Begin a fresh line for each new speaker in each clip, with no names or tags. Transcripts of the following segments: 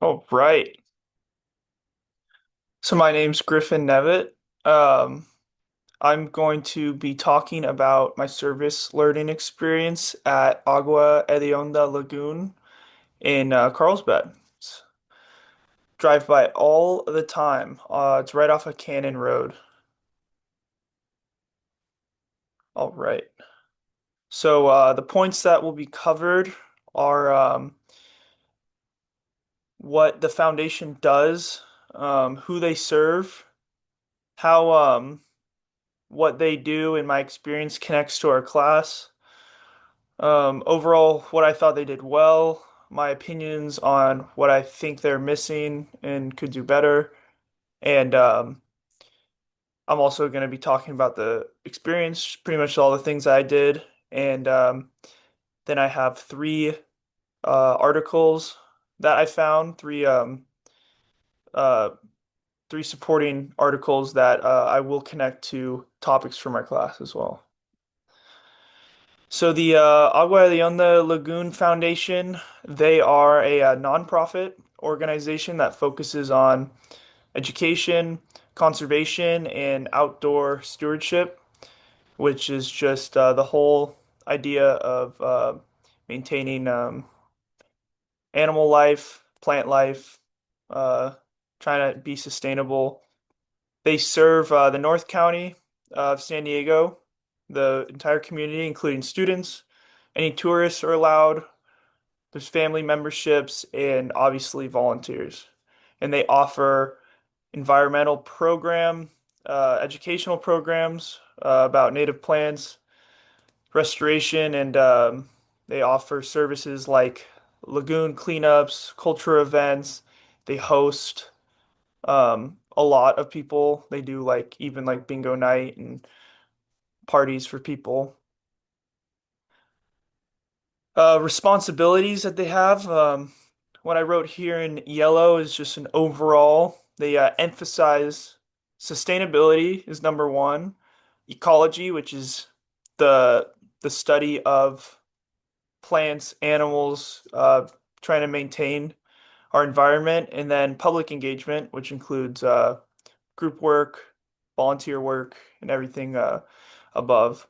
Oh, right. So my name's Griffin Nevitt. Um, I'm going to be talking about my service learning experience at Agua Hedionda Lagoon in Carlsbad. Drive by all the time. It's right off of Cannon Road. All right. So the points that will be covered are what the foundation does, who they serve, how what they do in my experience connects to our class. Overall, what I thought they did well, my opinions on what I think they're missing and could do better. And I'm also going to be talking about the experience, pretty much all the things I did. And then I have three articles that I found, uh, three supporting articles that I will connect to topics for my class as well. So the Agua de Onda Lagoon Foundation, they are a, nonprofit organization that focuses on education, conservation, and outdoor stewardship, which is just the whole idea of maintaining animal life, plant life, uh, trying to be sustainable. They serve the North County of San Diego, the entire community, including students. Any tourists are allowed. There's family memberships and obviously volunteers. And they offer environmental educational programs about native plants, restoration, and they offer services like lagoon cleanups, culture events. They host a lot of people. They do like even like bingo night and parties for people. Responsibilities that they have. What I wrote here in yellow is just an overall. They emphasize sustainability is number one, ecology, which is the the study of plants, animals, trying to maintain our environment, and then public engagement, which includes group work, volunteer work, and everything above.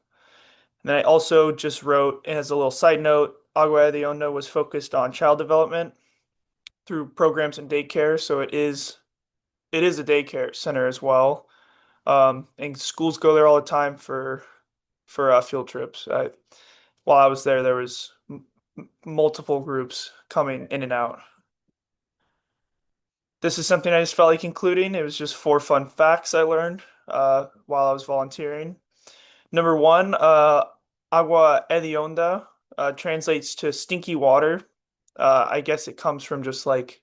And then I also just wrote, as a little side note, Agua de Onda was focused on child development through programs in daycare, so it is a daycare center as well. And schools go there all the time for field trips. While I was there, there was multiple groups coming in and out. This is something I just felt like including. It was just four fun facts I learned while I was volunteering. Number one, agua hedionda translates to stinky water. I guess it comes from just like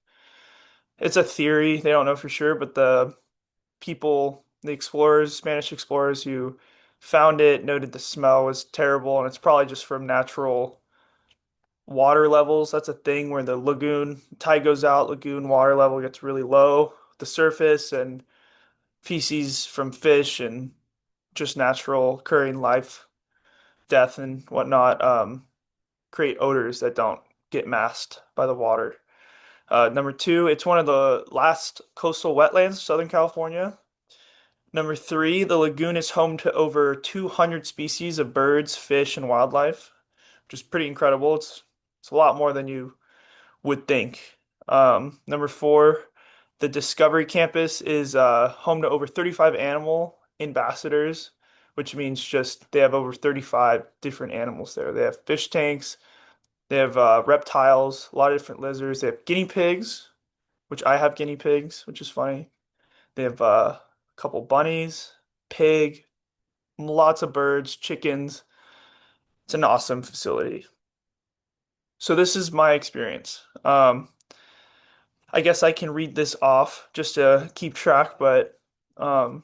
it's a theory. They don't know for sure, but the people, the explorers, Spanish explorers who found it, noted the smell was terrible, and it's probably just from natural water levels. That's a thing where the lagoon tide goes out, lagoon water level gets really low, the surface, and feces from fish and just natural occurring life, death, and whatnot create odors that don't get masked by the water. Number two, it's one of the last coastal wetlands of Southern California. Number three, the lagoon is home to over 200 species of birds, fish, and wildlife, which is pretty incredible. It's a lot more than you would think. Number four, the Discovery Campus is home to over 35 animal ambassadors, which means just they have over 35 different animals there. They have fish tanks, they have reptiles, a lot of different lizards. They have guinea pigs, which I have guinea pigs, which is funny. They have a couple bunnies, pig, lots of birds, chickens. It's an awesome facility. So this is my experience. I guess I can read this off just to keep track, but um,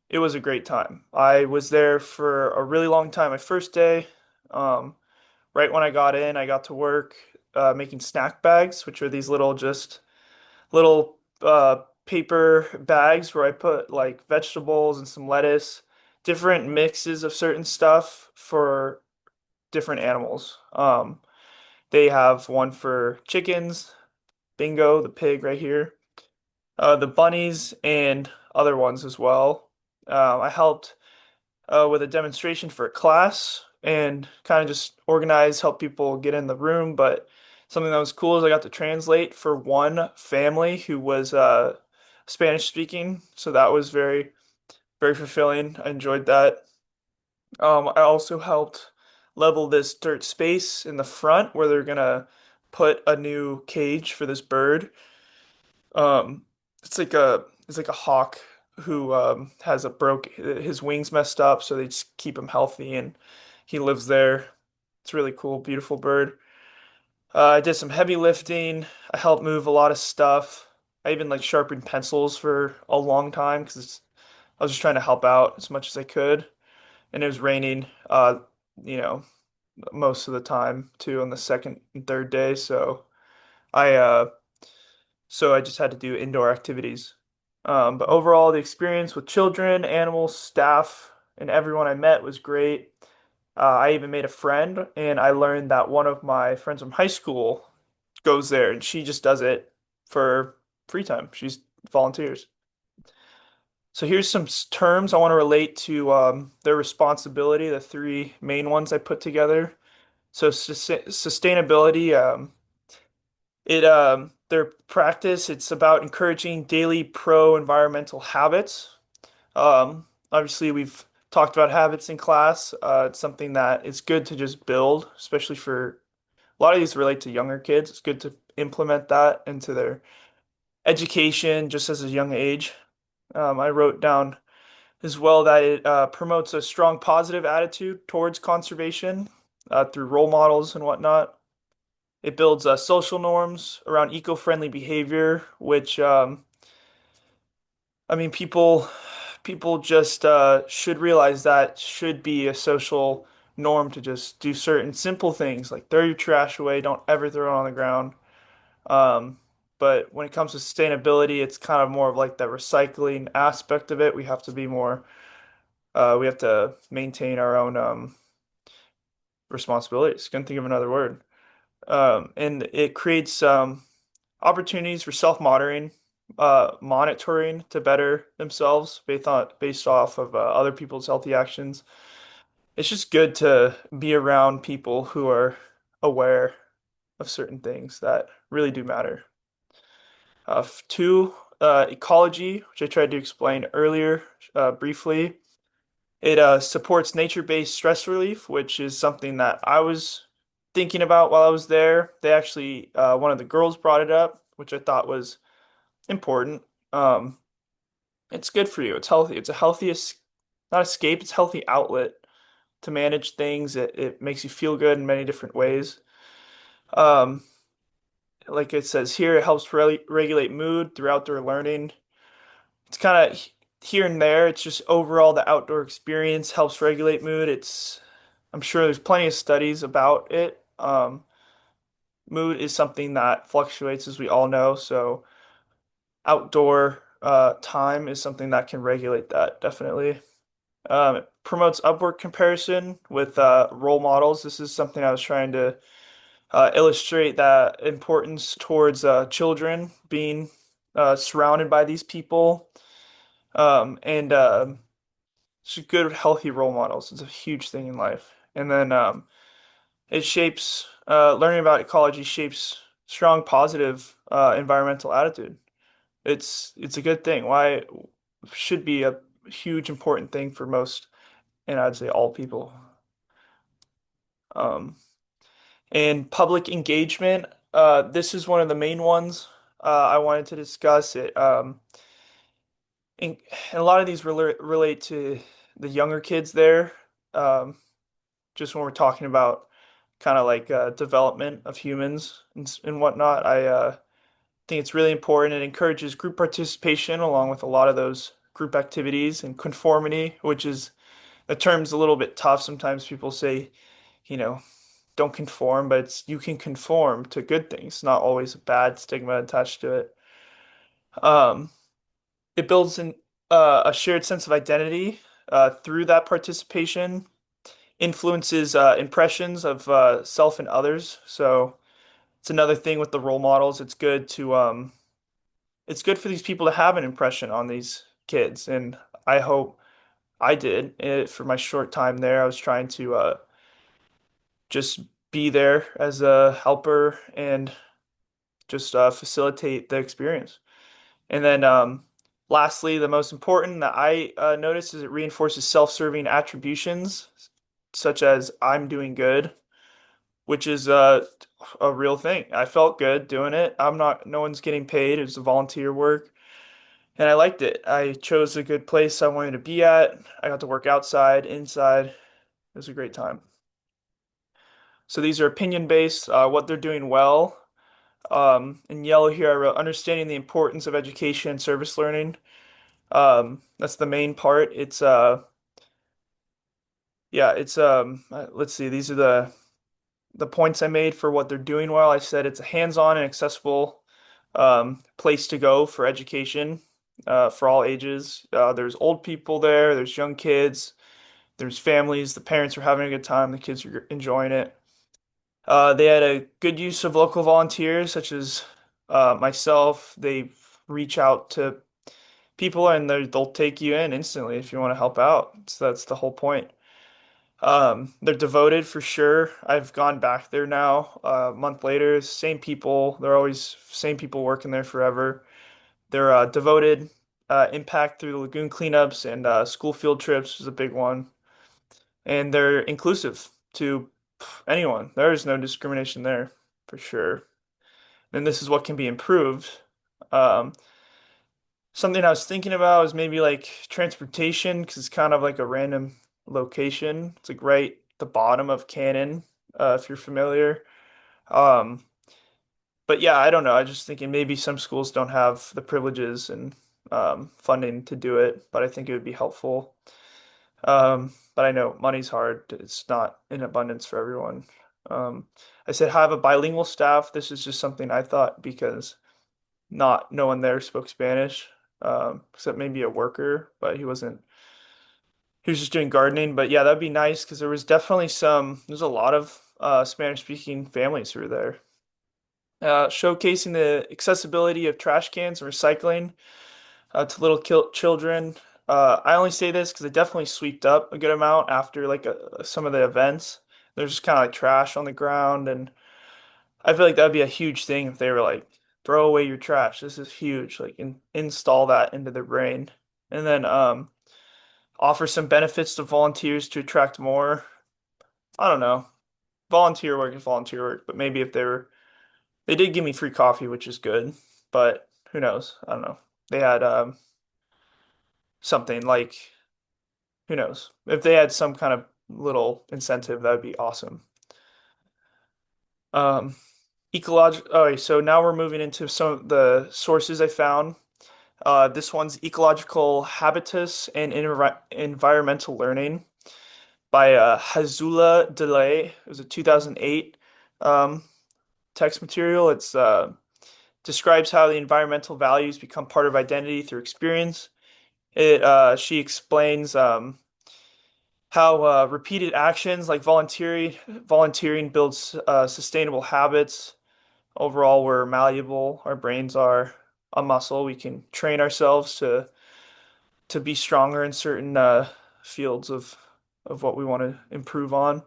it was a great time. I was there for a really long time. My first day, um, right when I got in, I got to work making snack bags, which are these little paper bags where I put like vegetables and some lettuce, different mixes of certain stuff for different animals. They have one for chickens, Bingo, the pig right here, the bunnies, and other ones as well. I helped with a demonstration for a class and kind of just organize, help people get in the room. But something that was cool is I got to translate for one family who was Spanish speaking. So that was very, very fulfilling. I enjoyed that. I also helped level this dirt space in the front where they're gonna put a new cage for this bird. Um, it's like a hawk who has a broke his wings messed up, so they just keep him healthy and he lives there. It's really cool, beautiful bird. I did some heavy lifting. I helped move a lot of stuff. I even like sharpened pencils for a long time because I was just trying to help out as much as I could. And it was raining, you know, most of the time too on the second and third day. I uh, so I just had to do indoor activities. But overall, the experience with children, animals, staff, and everyone I met was great. I even made a friend, and I learned that one of my friends from high school goes there, and she just does it for free time. She's volunteers. So here's some terms I want to relate to their responsibility, the three main ones I put together. So sustainability, their practice, it's about encouraging daily pro-environmental habits. Obviously, we've talked about habits in class. It's something that it's good to just build, especially for a lot of these relate to younger kids. It's good to implement that into their education just as a young age. I wrote down as well that it promotes a strong positive attitude towards conservation through role models and whatnot. It builds social norms around eco-friendly behavior, which I mean, people just should realize that should be a social norm to just do certain simple things like throw your trash away, don't ever throw it on the ground. Um, but when it comes to sustainability, it's kind of more of like the recycling aspect of it. We have to be more, we have to maintain our own responsibilities. Couldn't think of another word. And it creates opportunities for self-monitoring, monitoring to better themselves based off of other people's healthy actions. It's just good to be around people who are aware of certain things that really do matter. Two, ecology, which I tried to explain earlier briefly. It supports nature-based stress relief, which is something that I was thinking about while I was there. They actually, one of the girls brought it up, which I thought was important. Um, it's good for you. It's healthy. It's a healthy, not escape, it's a healthy outlet to manage things. It makes you feel good in many different ways. Um, like it says here, it helps regulate mood through outdoor learning. It's kind of here and there. It's just overall the outdoor experience helps regulate mood. I'm sure there's plenty of studies about it. Mood is something that fluctuates, as we all know. So outdoor time is something that can regulate that, definitely. It promotes upward comparison with role models. This is something I was trying to illustrate that importance towards children being surrounded by these people. And It's good, healthy role models. It's a huge thing in life. And then it shapes, learning about ecology shapes strong, positive environmental attitude. It's a good thing. Why should be a huge, important thing for most, and I'd say all people. Um, and public engagement, this is one of the main ones I wanted to discuss. And a lot of these relate to the younger kids there. Um, just when we're talking about kind of like development of humans and whatnot, I think it's really important. It encourages group participation along with a lot of those group activities and conformity, which is the term's a little bit tough. Sometimes people say, you know, don't conform, but you can conform to good things, not always a bad stigma attached to it. Um, it builds a shared sense of identity through that participation, influences impressions of self and others. So It's another thing with the role models. It's good for these people to have an impression on these kids, and I hope I did it for my short time there. I was trying to just be there as a helper and just facilitate the experience. And then lastly, the most important that I noticed is it reinforces self-serving attributions such as I'm doing good, which is a real thing. I felt good doing it. No one's getting paid. It was a volunteer work. And I liked it. I chose a good place I wanted to be at. I got to work outside, inside. It was a great time. So these are opinion based, what they're doing well. In yellow here, I wrote understanding the importance of education and service learning. That's the main part. Let's see, these are the points I made for what they're doing well. I said it's a hands-on and accessible place to go for education for all ages. There's old people there, there's young kids, there's families. The parents are having a good time, the kids are enjoying it. They had a good use of local volunteers, such as myself. They reach out to people and they'll take you in instantly if you want to help out. So that's the whole point. They're devoted for sure. I've gone back there now, a month later, same people. They're always same people working there forever. They're devoted, impact through the lagoon cleanups and school field trips is a big one. And they're inclusive to anyone. There is no discrimination there for sure. And this is what can be improved. Um, Something I was thinking about is maybe like transportation because it's kind of like a random location. It's like right at the bottom of Cannon, if you're familiar. Um, but yeah, I don't know. I just thinking maybe some schools don't have the privileges and funding to do it, but I think it would be helpful. But I know money's hard. It's not in abundance for everyone. Um, I said have a bilingual staff. This is just something I thought because not no one there spoke Spanish, except maybe a worker, but he wasn't. He was just doing gardening. But yeah, that'd be nice because there's a lot of Spanish speaking families who were there. Showcasing the accessibility of trash cans and recycling to little children. I only say this because I definitely sweeped up a good amount after like some of the events. There's just kind of like trash on the ground, and I feel like that'd be a huge thing if they were like, throw away your trash. This is huge. Like install that into their brain, and then offer some benefits to volunteers to attract more. I don't know. Volunteer work is volunteer work, but maybe if they did give me free coffee, which is good, but who knows? I don't know. They had something like who knows? If they had some kind of little incentive, that would be awesome. Um, so now we're moving into some of the sources I found. This one's Ecological Habitus and Environmental Learning by Hazula Delay. It was a 2008 um, text material. It's describes how the environmental values become part of identity through experience. She explains how repeated actions like volunteering builds sustainable habits. Overall, we're malleable. Our brains are a muscle. We can train ourselves to be stronger in certain fields of what we want to improve on.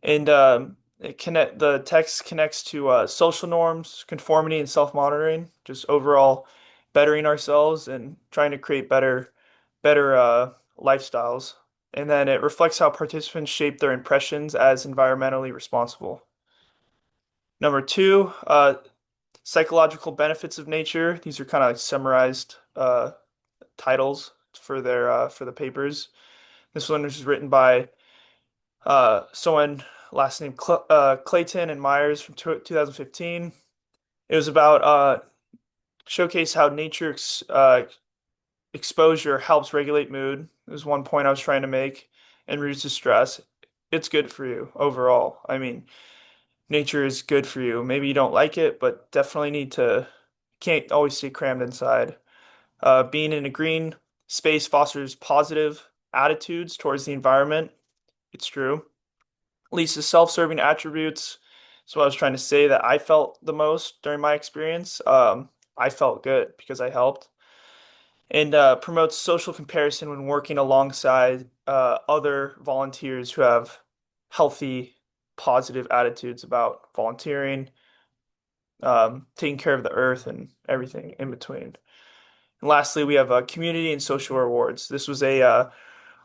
And the text connects to social norms, conformity, and self-monitoring. Just overall bettering ourselves and trying to create better lifestyles. And then it reflects how participants shape their impressions as environmentally responsible. Number two, psychological benefits of nature. These are kind of like summarized titles for the papers. This one was written by someone last name Clayton and Myers from 2015. It was about showcase how exposure helps regulate mood. It was one point I was trying to make and reduces stress. It's good for you overall. I mean, nature is good for you. Maybe you don't like it, but definitely can't always stay crammed inside. Being in a green space fosters positive attitudes towards the environment. It's true. Leads to self-serving attributes. So I was trying to say that I felt the most during my experience. I felt good because I helped, and promotes social comparison when working alongside other volunteers who have healthy, positive attitudes about volunteering, taking care of the earth, and everything in between. And lastly, we have community and social rewards. This was a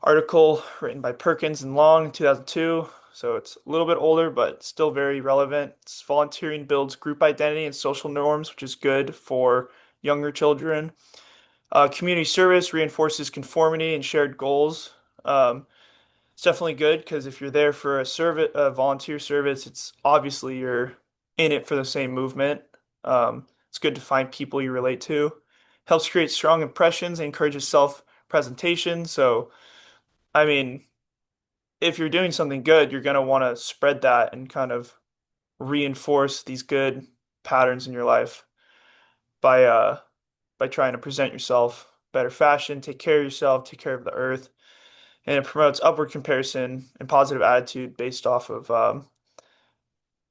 article written by Perkins and Long in 2002, so it's a little bit older, but still very relevant. Volunteering builds group identity and social norms, which is good for younger children. Community service reinforces conformity and shared goals. Um, it's definitely good because if you're there for a volunteer service, it's obviously you're in it for the same movement. It's good to find people you relate to. Helps create strong impressions and encourages self-presentation. So, I mean, if you're doing something good, you're gonna want to spread that and kind of reinforce these good patterns in your life by uh by trying to present yourself better fashion, take care of yourself, take care of the earth, and it promotes upward comparison and positive attitude based off of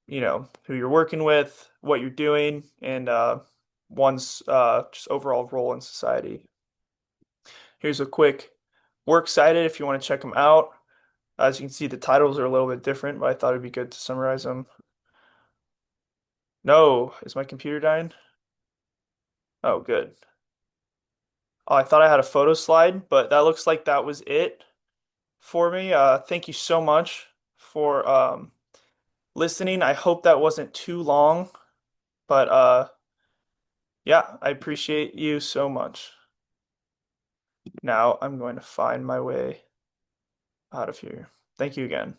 who you're working with, what you're doing, and one's just overall role in society. Here's a quick works cited if you want to check them out. As you can see, the titles are a little bit different, but I thought it'd be good to summarize them. No, is my computer dying? Oh, good. Oh, I thought I had a photo slide, but that looks like that was it for me. Thank you so much for listening. I hope that wasn't too long, but yeah, I appreciate you so much. Now I'm going to find my way out of here. Thank you again.